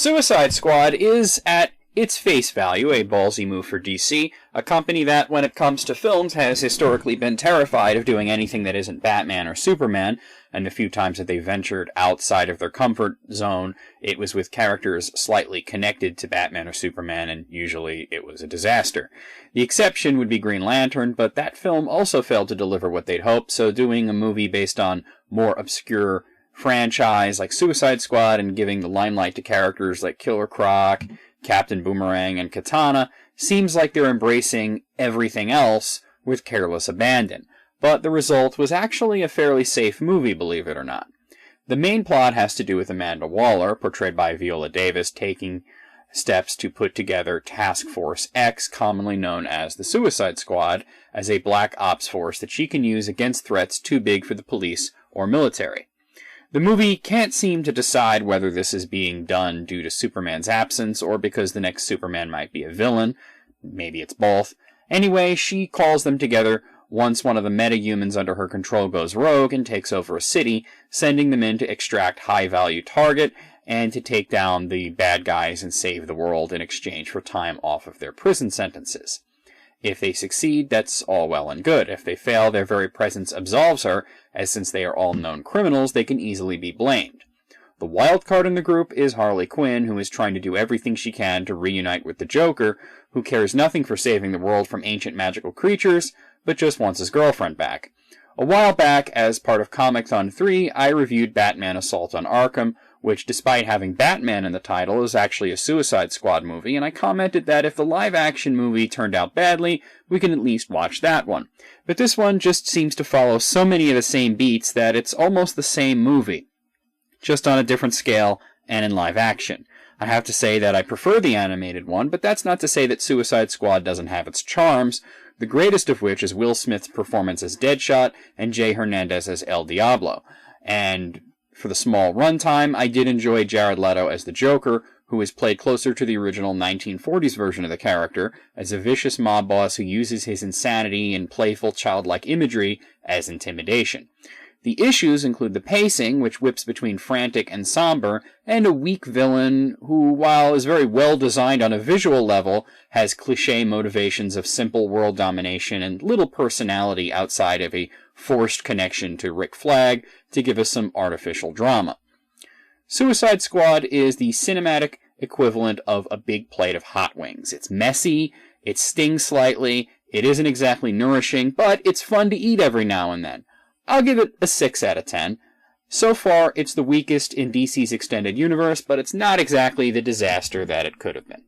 Suicide Squad is, at its face value, a ballsy move for DC, a company that, when it comes to films, has historically been terrified of doing anything that isn't Batman or Superman, and the few times that they ventured outside of their comfort zone, it was with characters slightly connected to Batman or Superman, and usually it was a disaster. The exception would be Green Lantern, but that film also failed to deliver what they'd hoped, so doing a movie based on more obscure franchise like Suicide Squad and giving the limelight to characters like Killer Croc, Captain Boomerang, and Katana seems like they're embracing everything else with careless abandon. But the result was actually a fairly safe movie, believe it or not. The main plot has to do with Amanda Waller, portrayed by Viola Davis, taking steps to put together Task Force X, commonly known as the Suicide Squad, as a black ops force that she can use against threats too big for the police or military. The movie can't seem to decide whether this is being done due to Superman's absence or because the next Superman might be a villain. Maybe it's both. Anyway, she calls them together once one of the metahumans under her control goes rogue and takes over a city, sending them in to extract high-value target and to take down the bad guys and save the world in exchange for time off of their prison sentences. If they succeed, that's all well and good. If they fail, their very presence absolves her, as since they are all known criminals, they can easily be blamed. The wild card in the group is Harley Quinn, who is trying to do everything she can to reunite with the Joker, who cares nothing for saving the world from ancient magical creatures, but just wants his girlfriend back. A while back, as part of Comic-Con 3, I reviewed Batman Assault on Arkham, which, despite having Batman in the title, is actually a Suicide Squad movie, and I commented that if the live-action movie turned out badly, we can at least watch that one. But this one just seems to follow so many of the same beats that it's almost the same movie, just on a different scale and in live action. I have to say that I prefer the animated one, but that's not to say that Suicide Squad doesn't have its charms, the greatest of which is Will Smith's performance as Deadshot and Jay Hernandez as El Diablo. And for the small runtime, I did enjoy Jared Leto as the Joker, who is played closer to the original 1940s version of the character, as a vicious mob boss who uses his insanity and playful childlike imagery as intimidation. The issues include the pacing, which whips between frantic and somber, and a weak villain who, while is very well designed on a visual level, has cliché motivations of simple world domination and little personality outside of a forced connection to Rick Flag to give us some artificial drama. Suicide Squad is the cinematic equivalent of a big plate of hot wings. It's messy, it stings slightly, it isn't exactly nourishing, but it's fun to eat every now and then. I'll give it a 6 out of 10. So far, it's the weakest in DC's extended universe, but it's not exactly the disaster that it could have been.